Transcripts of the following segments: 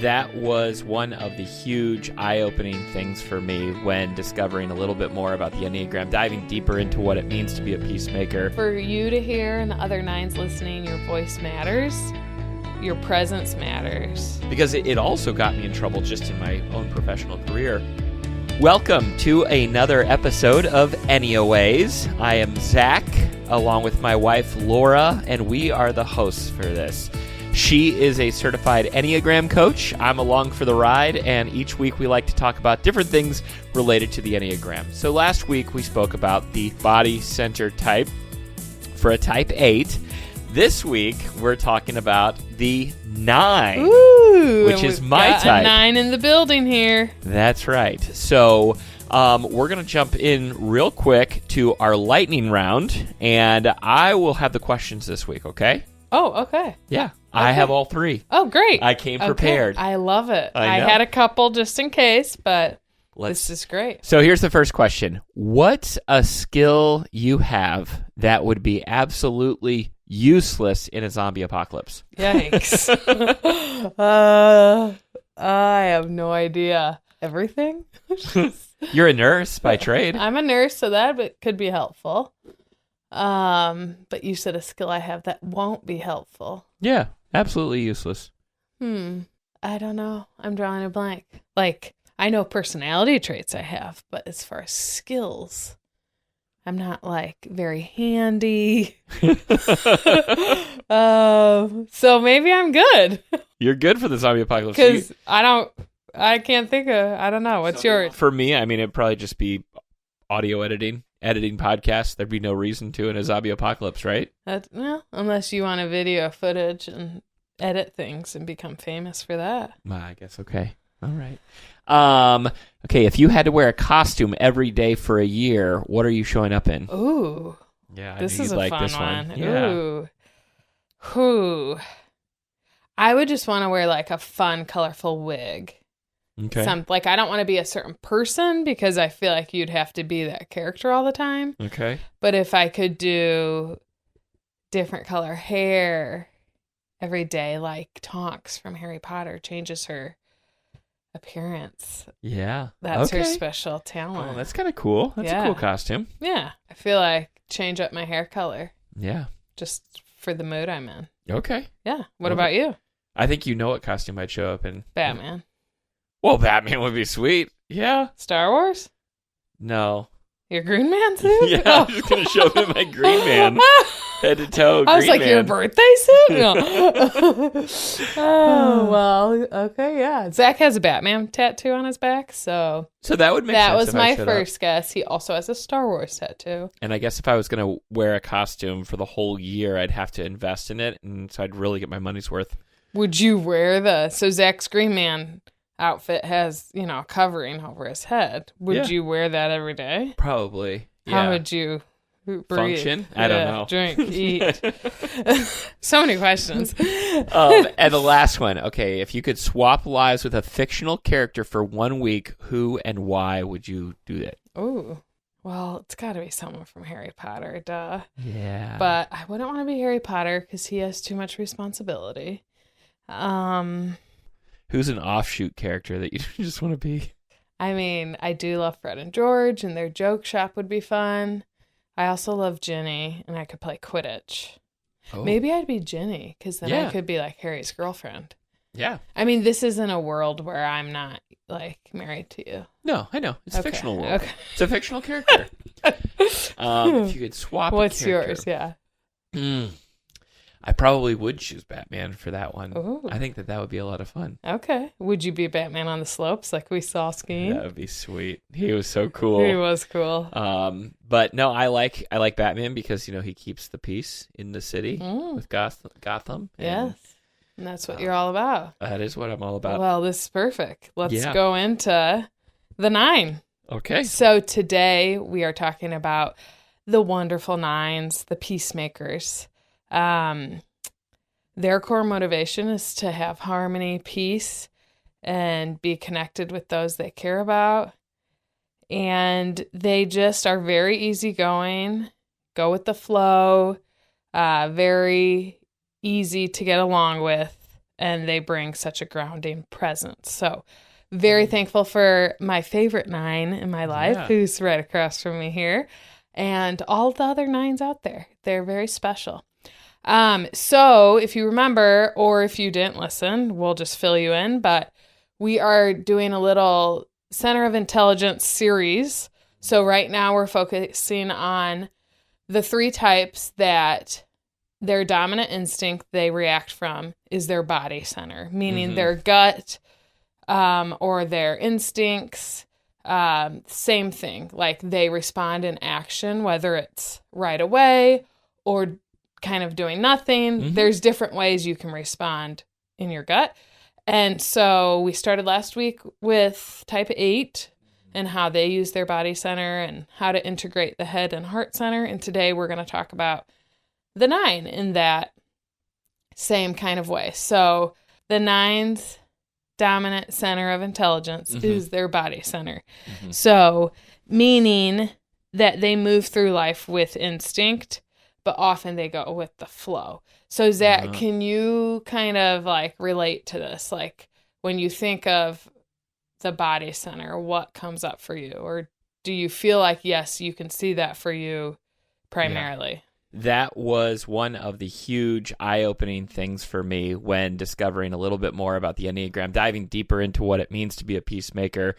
that was one of the huge eye-opening things for me when discovering a little bit more about the Enneagram, diving deeper into what it means to be a peacemaker. For you to hear and the other nines listening, your voice matters. Your presence matters. Because it also got me in trouble just in my own professional career. Welcome to another episode of Enneaways. I am Zach, along with my wife Laura, and we are the hosts for this. She is a certified Enneagram coach. I'm along for the ride, and each week we like to talk about different things related to the Enneagram. So last week we spoke about the body center type for a type 8. This week we're talking about the 9, Ooh, which is my got type. A 9 in the building here. That's right. So we're going to jump in real quick to our lightning round, and I will have the questions this week, okay? Oh, okay. Yeah. Okay. I have all 3. Oh, great. I came prepared. Okay. I love it. I know. had a couple just in case, but this is great. So here's the first question. What's a skill you have that would be absolutely useless in a zombie apocalypse? Yikes. I have no idea. Everything? You're a nurse by trade. I'm a nurse, so that could be helpful. But you said a skill I have that won't be helpful. Yeah, absolutely useless. I don't know. I'm drawing a blank. Like, I know personality traits I have, but as far as skills, I'm not, like, very handy. So maybe I'm good. You're good for the zombie apocalypse. Because I can't think of, I don't know. What's yours? For me, I mean, it'd probably just be audio editing podcasts. There'd be no reason to in a zombie apocalypse, right? Well, unless you want to video footage and edit things and become famous for that. I guess, okay. All right. Okay, if you had to wear a costume every day for a year, what are you showing up in? Ooh. Yeah, this is a a fun this one. Yeah. Ooh. I would just want to wear like a fun, colorful wig. Okay. I don't want to be a certain person because I feel like you'd have to be that character all the time. Okay. But if I could do different color hair every day, like Tonks from Harry Potter changes her appearance. Yeah. That's okay. her special talent. Oh, that's kind of cool. That's a cool costume. Yeah. I feel like change up my hair color. Yeah. Just for the mood I'm in. Okay. Yeah. What about you? I think you know what costume I'd show up in. Batman. Well, Batman would be sweet. Yeah. Star Wars? No. Your Green Man suit? Yeah, I'm just going to show up in my Green Man. Head to toe, I was like, Man. your birthday suit? No. Oh, well, okay, yeah. Zach has a Batman tattoo on his back, so that would make that sense. was my first guess. He also has a Star Wars tattoo. And I guess if I was going to wear a costume for the whole year, I'd have to invest in it, and so I'd really get my money's worth. Would you wear so Zach's Green Man outfit has, covering over his head. Would you wear that every day? Probably. Yeah. How would you breathe? Function? I don't know. Drink, eat. So many questions. And the last one. Okay, if you could swap lives with a fictional character for 1 week, who and why would you do that? Ooh. Well, it's got to be someone from Harry Potter, duh. Yeah. But I wouldn't want to be Harry Potter because he has too much responsibility. Who's an offshoot character that you just want to be? I mean, I do love Fred and George, and their joke shop would be fun. I also love Ginny, and I could play Quidditch. Oh. Maybe I'd be Ginny, because then I could be like Harry's girlfriend. Yeah. I mean, this isn't a world where I'm not, like, married to you. No, I know. It's a fictional world. Okay. It's a fictional character. If you could swap What's a character. yours? Yeah. I probably would choose Batman for that one. Ooh. I think that would be a lot of fun. Okay. Would you be Batman on the slopes like we saw skiing? That would be sweet. He was so cool. He was cool. But no, I like Batman because, he keeps the peace in the city with Gotham. Yes. And that's what you're all about. That is what I'm all about. Well, this is perfect. Let's go into the 9. Okay. So today we are talking about the wonderful 9s, the peacemakers. Their core motivation is to have harmony, peace, and be connected with those they care about. And they just are very easygoing, go with the flow, very easy to get along with, and they bring such a grounding presence. So very thankful for my favorite 9 in my life, who's right across from me here, and all the other 9s out there. They're very special. So if you remember, or if you didn't listen, we'll just fill you in, but we are doing a little Center of Intelligence series. So right now we're focusing on the 3 types that their dominant instinct they react from is their body center, meaning their gut, or their instincts, same thing. Like they respond in action, whether it's right away or kind of doing nothing. There's different ways you can respond in your gut. And so we started last week with type 8 and how they use their body center and how to integrate the head and heart center. And today we're going to talk about the 9 in that same kind of way. So the 9's dominant center of intelligence is their body center. So meaning that they move through life with instinct, but often they go with the flow. So Zach, can you kind of like relate to this? Like when you think of the body center, what comes up for you? Or do you feel like, yes, you can see that for you primarily? That was one of the huge eye-opening things for me when discovering a little bit more about the Enneagram, diving deeper into what it means to be a peacemaker,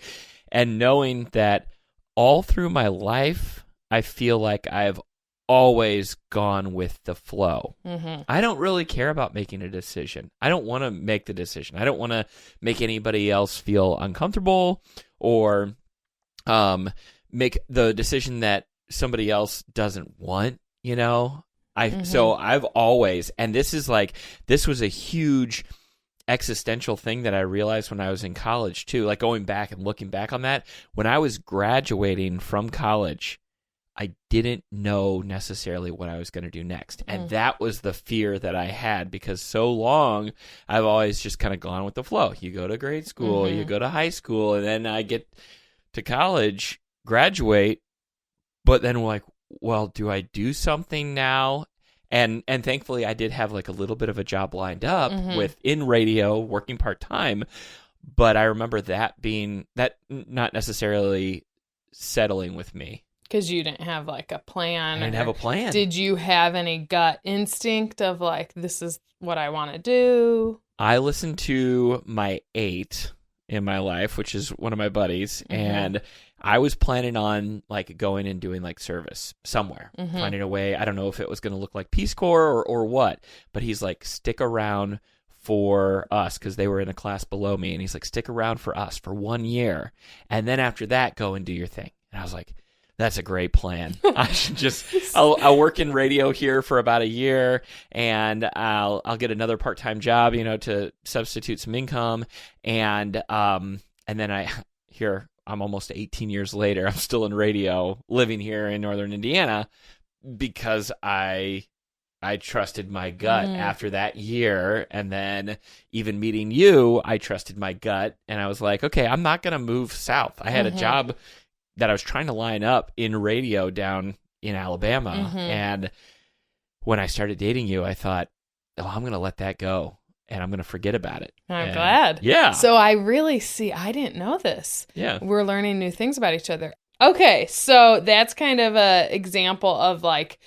and knowing that all through my life, I feel like I've always gone with the flow. I don't really care about making a decision. I don't want to make the decision. I don't want to make anybody else feel uncomfortable or make the decision that somebody else doesn't want. You know, so I've always, and this was a huge existential thing that I realized when I was in college too, like going back and looking back on that, when I was graduating from college, I didn't know necessarily what I was going to do next. And that was the fear that I had because so long I've always just kind of gone with the flow. You go to grade school, you go to high school, and then I get to college, graduate, but then we're like, well, do I do something now? And thankfully I did have like a little bit of a job lined up in radio, working part-time. But I remember that not necessarily settling with me. Because you didn't have like a plan. I didn't have a plan. Did you have any gut instinct of like, this is what I want to do? I listened to my 8 in my life, which is one of my buddies, and I was planning on like going and doing like service somewhere, finding a way. I don't know if it was going to look like Peace Corps or what, but he's like, stick around for us, because they were in a class below me, and he's like, stick around for us for 1 year, and then after that, go and do your thing. And I was like, that's a great plan. I should I'll work in radio here for about a year, and I'll get another part-time job, to substitute some income. And then I'm almost 18 years later, I'm still in radio, living here in Northern Indiana, because I trusted my gut after that year. And then even meeting you, I trusted my gut, and I was like, okay, I'm not going to move south. I had a job that I was trying to line up in radio down in Alabama. And when I started dating you, I thought, oh, I'm going to let that go and I'm going to forget about it. I'm glad. Yeah. So I really I didn't know this. Yeah. We're learning new things about each other. Okay. So that's kind of a example of like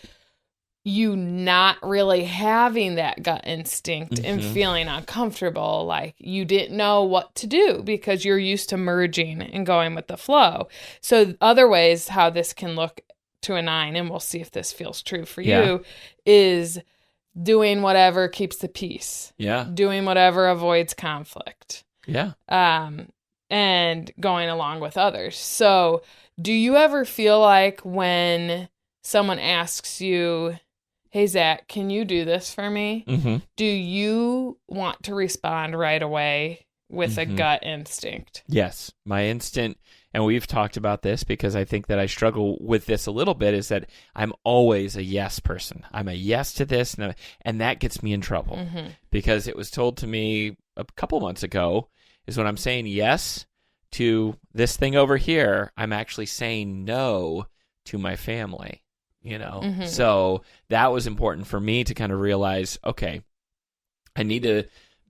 you not really having that gut instinct and feeling uncomfortable, like you didn't know what to do because you're used to merging and going with the flow. So other ways how this can look to a 9, and we'll see if this feels true for you, is doing whatever keeps the peace. Yeah. Doing whatever avoids conflict. Yeah. And going along with others. So do you ever feel like when someone asks you, hey, Zach, can you do this for me? Do you want to respond right away with a gut instinct? Yes. My instinct, and we've talked about this because I think that I struggle with this a little bit, is that I'm always a yes person. I'm a yes to this, and that gets me in trouble because it was told to me a couple months ago is when I'm saying yes to this thing over here, I'm actually saying no to my family. So that was important for me to kind of realize, okay, I need to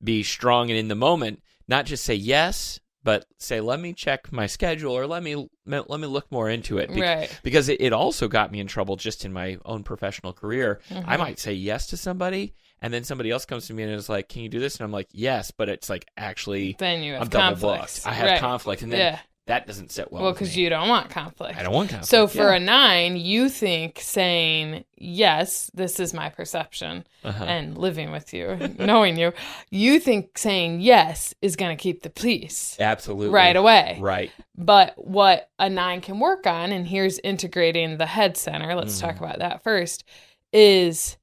be strong and in the moment, not just say yes, but say, let me check my schedule, or let me look more into it. Right. Because it also got me in trouble just in my own professional career. Mm-hmm. I might say yes to somebody, and then somebody else comes to me and is like, can you do this? And I'm like, yes, but it's like, actually, then you have I'm double conflicts. booked. I have conflict, and then that doesn't sit well with because me. you don't want conflict. I don't want conflict. So for a 9, you think saying, yes, this is my perception, and living with you, knowing you, you think saying yes is going to keep the peace. Absolutely. Right away. Right. But what a 9 can work on, and here's integrating the head center, let's talk about that first, is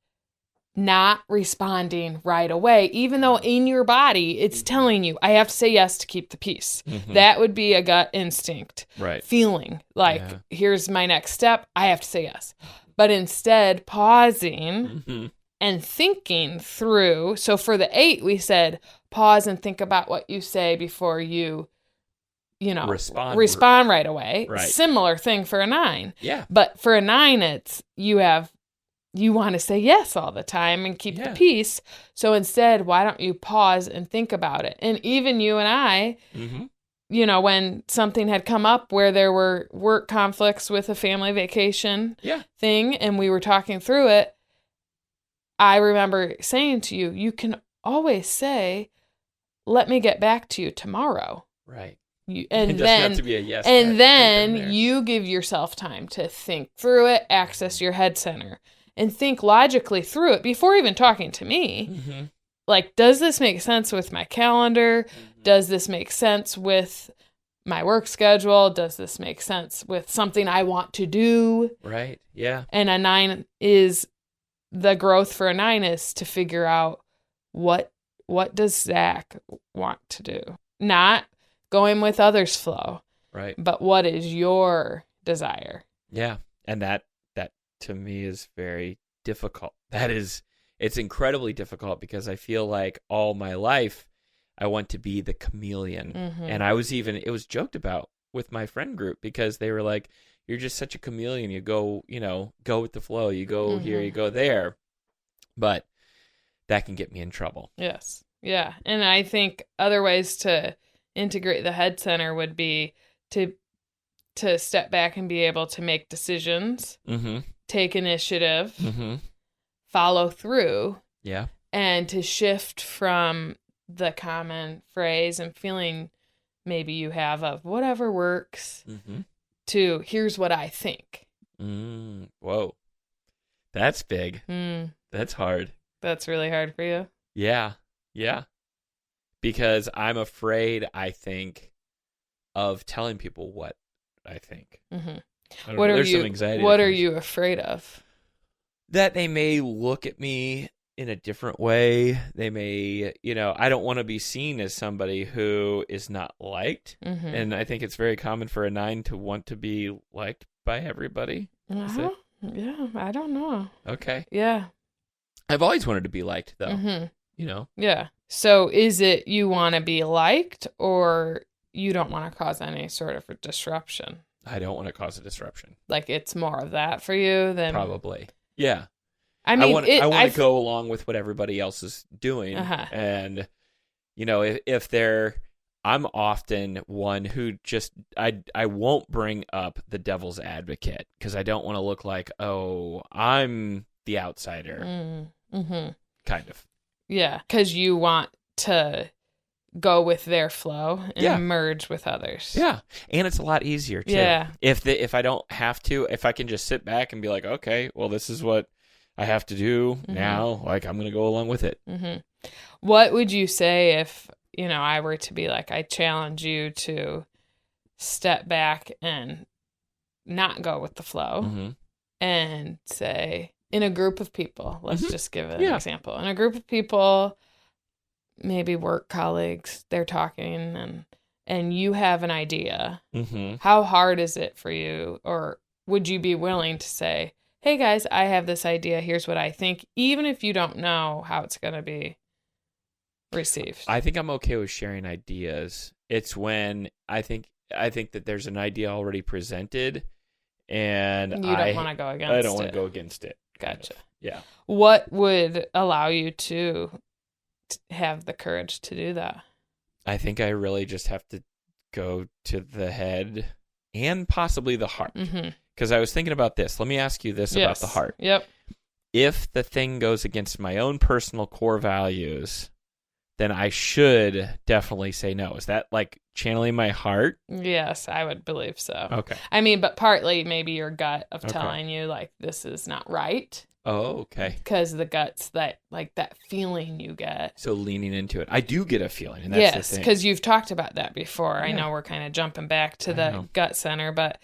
not responding right away, even though in your body it's telling you, I have to say yes to keep the peace. That would be a gut instinct feeling like, here's my next step. I have to say yes. But instead, pausing and thinking through. So for the 8, we said, pause and think about what you say before you respond right away. Right. Similar thing for a 9. Yeah. But for a 9, it's you want to say yes all the time and keep the peace. So instead, why don't you pause and think about it? And even you and I, when something had come up where there were work conflicts with a family vacation thing, and we were talking through it, I remember saying to you, you can always say, let me get back to you tomorrow. Right. And then you give yourself time to think through it, access your head center, and think logically through it before even talking to me. Like, does this make sense with my calendar? Does this make sense with my work schedule? Does this make sense with something I want to do? Right. Yeah. And a 9 is, the growth for a 9 is to figure out what does Zach want to do? Not going with others' flow. Right. But what is your desire? Yeah. And that to me is very difficult. It's incredibly difficult because I feel like all my life I want to be the chameleon. And it was joked about with my friend group because they were like, you're just such a chameleon. You go with the flow. You go here, you go there. But that can get me in trouble. Yes. Yeah. And I think other ways to integrate the head center would be to step back and be able to make decisions, take initiative, follow through, and to shift from the common phrase and feeling maybe you have of whatever works to here's what I think. Whoa. That's big. That's hard. That's really hard for you? Yeah. Yeah. Because I'm afraid, I think, of telling people what I think. What are you afraid of? That they may look at me in a different way. They may, I don't want to be seen as somebody who is not liked. And I think it's very common for a 9 to want to be liked by everybody. Yeah, I don't know. Okay. Yeah. I've always wanted to be liked, though. Yeah. So is it you want to be liked, or you don't want to cause any sort of a disruption? I don't want to cause a disruption. Like, it's more of that for you than... Probably. Yeah. I mean, I want to go along with what everybody else is doing. And, I'm often one who just, I won't bring up the devil's advocate because I don't want to look like, oh, I'm the outsider. Kind of. Yeah, because you want to go with their flow and merge with others. Yeah, and it's a lot easier, too. Yeah. If I don't have to, if I can just sit back and be like, okay, well, this is what I have to do now. Like, I'm going to go along with it. What would you say if, I were to be like, I challenge you to step back and not go with the flow and say, in a group of people, let's just give an example. In a group of people, maybe work colleagues, they're talking and you have an idea. How hard is it for you? Or would you be willing to say, hey guys, I have this idea. Here's what I think, even if you don't know how it's going to be received? I think I'm okay with sharing ideas. It's when I think that there's an idea already presented and you don't want to go against it. I don't want to go against it. Gotcha. Yeah. What would allow you to have the courage to do that? I think I really just have to go to the head and possibly the heart. Because I was thinking about this. Let me ask you this about the heart. Yep. If the thing goes against my own personal core values, then I should definitely say no. Is that like channeling my heart? Yes, I would believe so. Okay. I mean, but partly maybe your gut of telling you like this is not right. Oh, okay. Because the gut's that feeling you get. So leaning into it. I do get a feeling. And that's yes, the thing. because you've talked about that before. Yeah. I know we're kind of jumping back to the gut center, but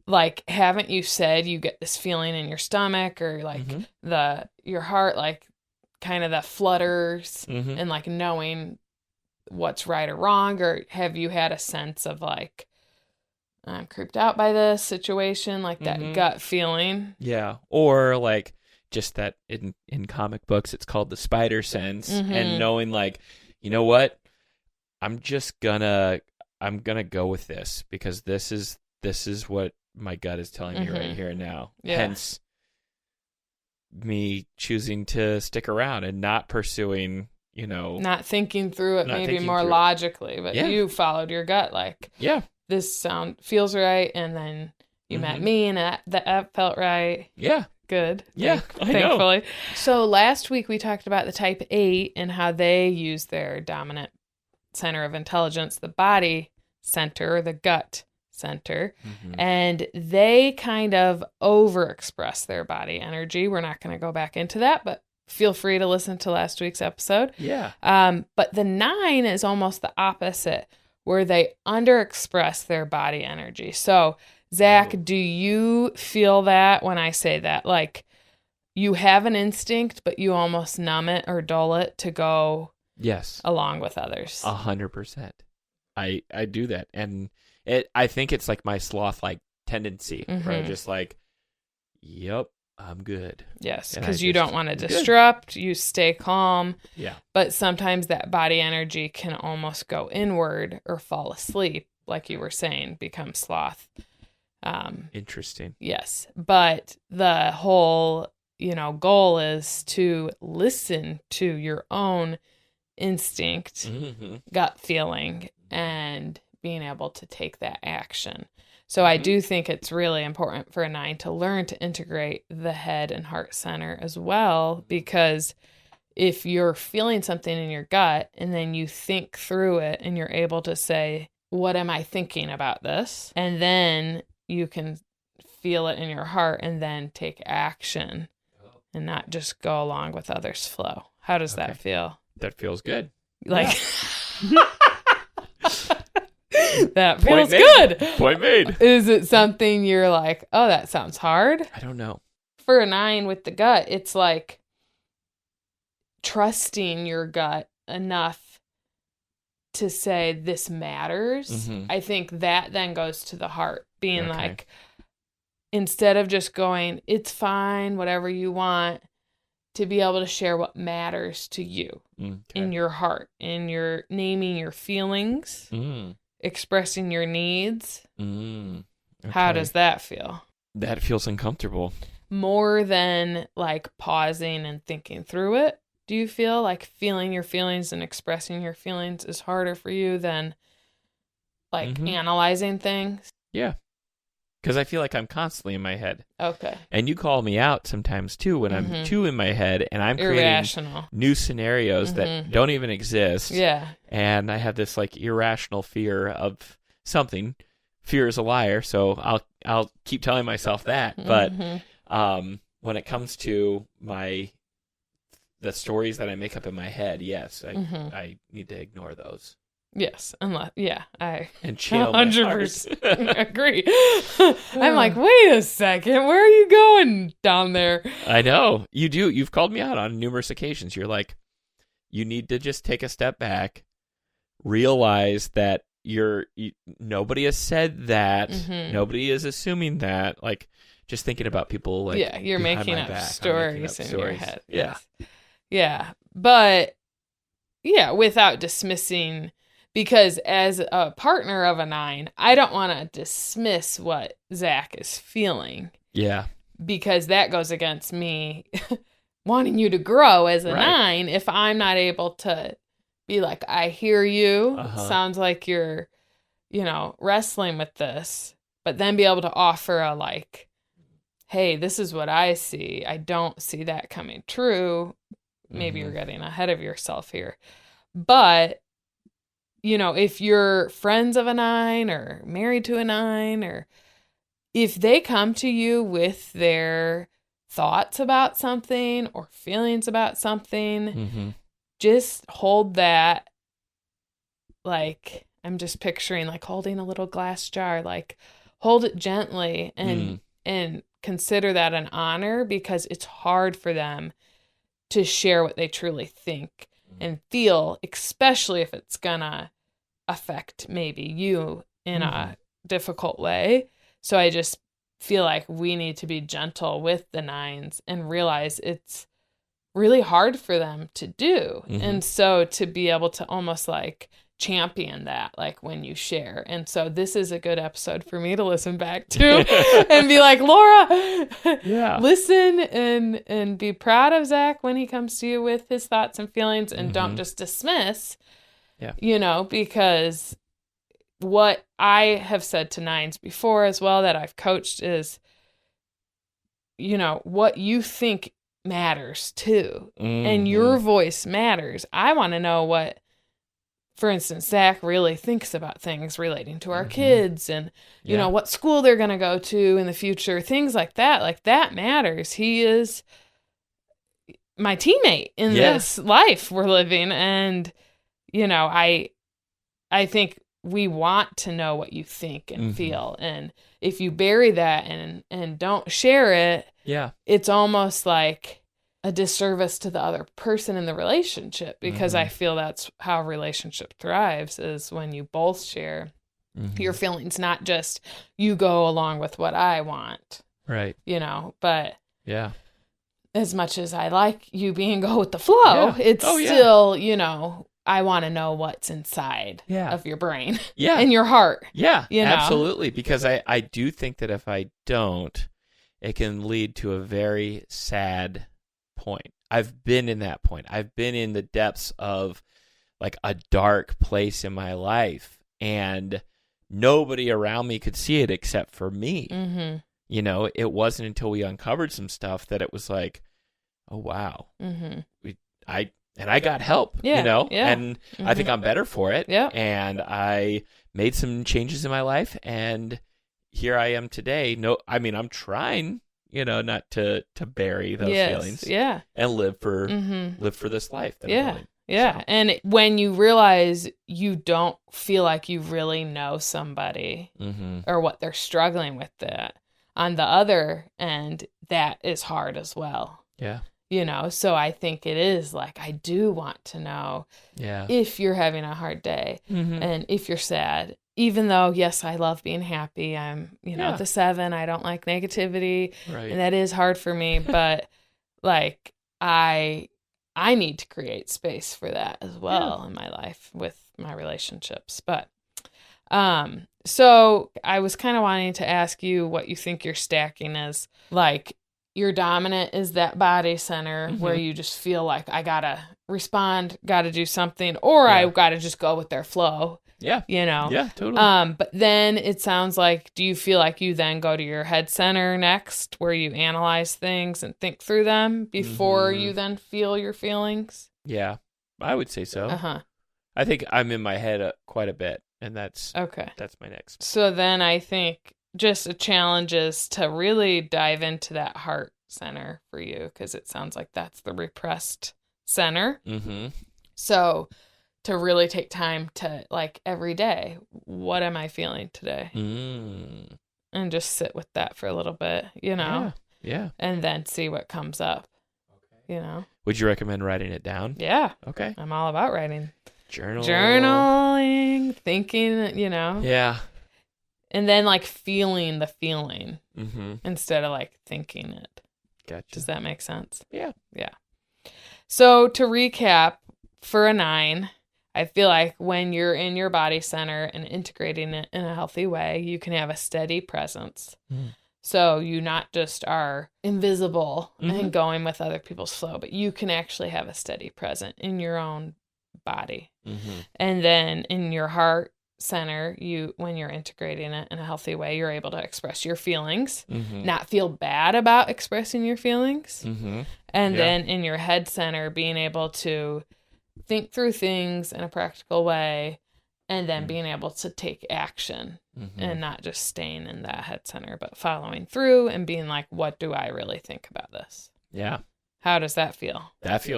like, haven't you said you get this feeling in your stomach or like your heart, like kind of the flutters and like knowing what's right or wrong? Or have you had a sense of like, I'm creeped out by this situation, like that gut feeling? Yeah. Or like just that in comic books, it's called the spider sense, and knowing like, you know what, I'm gonna go with this because this is what my gut is telling me right here and now. Yeah. Hence me choosing to stick around and not pursuing, not thinking through it, maybe more logically, but you followed your gut. Like, this sound feels right. And then you met me and that felt right. Yeah. Good. Yeah. Thankfully. So last week we talked about the type 8 and how they use their dominant center of intelligence, the body center, the gut center, and they kind of overexpress their body energy. We're not going to go back into that, but feel free to listen to last week's episode. Yeah. But the 9 is almost the opposite, where they underexpress their body energy. So, Zach, do you feel that when I say that? Like, you have an instinct, but you almost numb it or dull it to go along with others. 100%. I do that. And I think it's like my sloth-like tendency, where I'm just like, yep, I'm good. Yes, because you don't want to disrupt. You stay calm. Yeah. But sometimes that body energy can almost go inward or fall asleep, like you were saying, become sloth. Interesting. Yes. But the whole, goal is to listen to your own instinct, gut feeling, and being able to take that action. So I do think it's really important for a 9 to learn to integrate the head and heart center as well, because if you're feeling something in your gut and then you think through it and you're able to say, what am I thinking about this? And then you can feel it in your heart and then take action and not just go along with others' flow. How does that feel? That feels good. Like... That feels good. Point made. Is it something you're like, oh, that sounds hard? I don't know. For a 9 with the gut, it's like trusting your gut enough to say this matters. I think that then goes to the heart, being like, instead of just going, it's fine, whatever you want, to be able to share what matters to you in your heart, in your naming your feelings. Expressing your needs. How does that feel? That feels uncomfortable. More than like pausing and thinking through it. Do you feel like feeling your feelings and expressing your feelings is harder for you than like analyzing things? Yeah. Because I feel like I'm constantly in my head. Okay. And you call me out sometimes too when I'm too in my head and I'm creating new scenarios that don't even exist. Yeah. And I have this like irrational fear of something. Fear is a liar, so I'll keep telling myself that. But when it comes to the stories that I make up in my head, yes, I need to ignore those. Yes, I and channel 100% agree. I'm like, wait a second, where are you going down there? I know you do. You've called me out on numerous occasions. You're like, you need to just take a step back, realize that nobody has said that, nobody is assuming that. Like, just thinking about people like you're making up stories in your head. Yeah, yeah, but without dismissing. Because as a partner of a 9, I don't want to dismiss what Zach is feeling. Yeah. Because that goes against me wanting you to grow as a 9 if I'm not able to be like, I hear you. Sounds like you're, wrestling with this, but then be able to offer a like, hey, this is what I see. I don't see that coming true. Maybe you're getting ahead of yourself here. But, if you're friends of a 9 or married to a 9, or if they come to you with their thoughts about something or feelings about something, just hold that. Like, I'm just picturing like holding a little glass jar, like hold it gently and consider that an honor, because it's hard for them to share what they truly think and feel, especially if it's gonna affect maybe you in a difficult way. So I just feel like we need to be gentle with the 9s and realize it's really hard for them to do. And so to be able to almost like champion that, like when you share. And so this is a good episode for me to listen back to and be like, Laura, listen and be proud of Zach when he comes to you with his thoughts and feelings, and don't just dismiss, because what I have said to 9s before as well that I've coached is, what you think matters too. And your voice matters. I want to know what, for instance, Zach really thinks about things relating to our kids and, what school they're going to go to in the future, things like that. Like, that matters. He is my teammate in this life we're living. And, I think we want to know what you think and feel. And if you bury that and don't share it, it's almost like a disservice to the other person in the relationship, because I feel that's how a relationship thrives, is when you both share your feelings, not just you go along with what I want. Right. But as much as I like you being go with the flow, it's still, I want to know what's inside of your brain and your heart. Absolutely. Because I do think that if I don't, it can lead to a very sad point. I've been in that point. I've been in the depths of like a dark place in my life, and nobody around me could see it except for me. It wasn't until we uncovered some stuff that it was like, oh wow, I got help, and I think I'm better for it. And I made some changes in my life, and here I am today. I'm trying, not to bury those feelings, and live for this life that I'm living. So. And when you realize you don't feel like you really know somebody or what they're struggling with, that on the other end, that is hard as well. So I think it is like, I do want to know if you're having a hard day and if you're sad, even though, yes, I love being happy. I'm, the 7, I don't like negativity, and that is hard for me, but like, I need to create space for that as well in my life with my relationships. But, so I was kind of wanting to ask you what you think your stacking is. Like, your dominant is that body center where you just feel like, I gotta respond, gotta do something, or I gotta just go with their flow. Yeah, totally. But then it sounds like, do you feel like you then go to your head center next, where you analyze things and think through them before you then feel your feelings? Yeah, I would say so. I think I'm in my head quite a bit, and that's my next. So then I think just a challenge is to really dive into that heart center for you, because it sounds like that's the repressed center. So to really take time to, like, every day, what am I feeling today? And just sit with that for a little bit, Yeah. And then see what comes up, Would you recommend writing it down? Yeah. Okay. I'm all about writing. Journaling, thinking, Yeah. And then, like, feeling the feeling instead of, like, thinking it. Gotcha. Does that make sense? Yeah. So to recap, for a 9, I feel like when you're in your body center and integrating it in a healthy way, you can have a steady presence. So you not just are invisible and going with other people's flow, but you can actually have a steady present in your own body. And then in your heart center, when you're integrating it in a healthy way, you're able to express your feelings, not feel bad about expressing your feelings. And then in your head center, being able to think through things in a practical way, and then being able to take action and not just staying in that head center, but following through and being like, what do I really think about this? Yeah. How does that feel? That's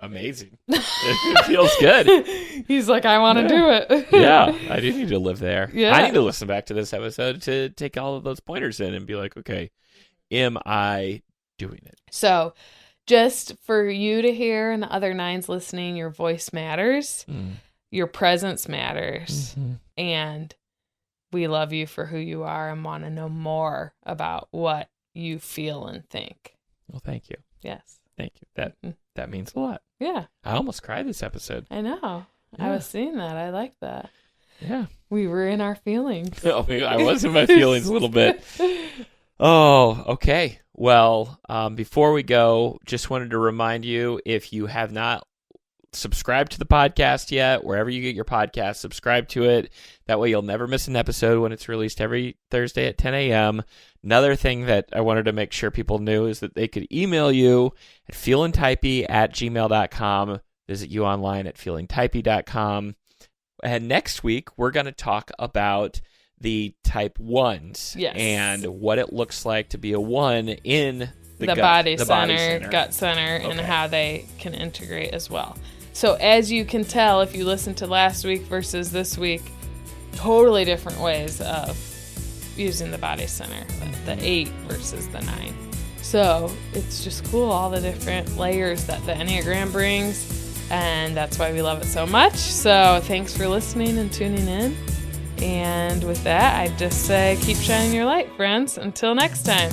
amazing. It feels good. He's like, I want to do it. Yeah, I do need to live there. Yeah. I need to listen back to this episode to take all of those pointers in and be like, okay, am I doing it? So just for you to hear and the other 9s listening, your voice matters. Your presence matters. And we love you for who you are and want to know more about what you feel and think. Well, thank you. Yes. Thank you. That means a lot. Yeah. I almost cried this episode. I know. Yeah. I was seeing that. I like that. Yeah. We were in our feelings. I was in my feelings a little bit. Oh, okay. Well, before we go, just wanted to remind you, if you have not subscribed to the podcast yet, wherever you get your podcast, subscribe to it. That way you'll never miss an episode when it's released every Thursday at 10 a.m. Another thing that I wanted to make sure people knew is that they could email you at feelingtypey@gmail.com, visit you online at feelingtypey.com. And next week, we're going to talk about the type 1s and what it looks like to be a 1 in the body center, gut center, and how they can integrate as well. So as you can tell, if you listen to last week versus this week, totally different ways of using the body center, the 8 versus the 9. So it's just cool, all the different layers that the Enneagram brings, and that's why we love it so much. So thanks for listening and tuning in. And with that, I just say keep shining your light, friends. Until next time.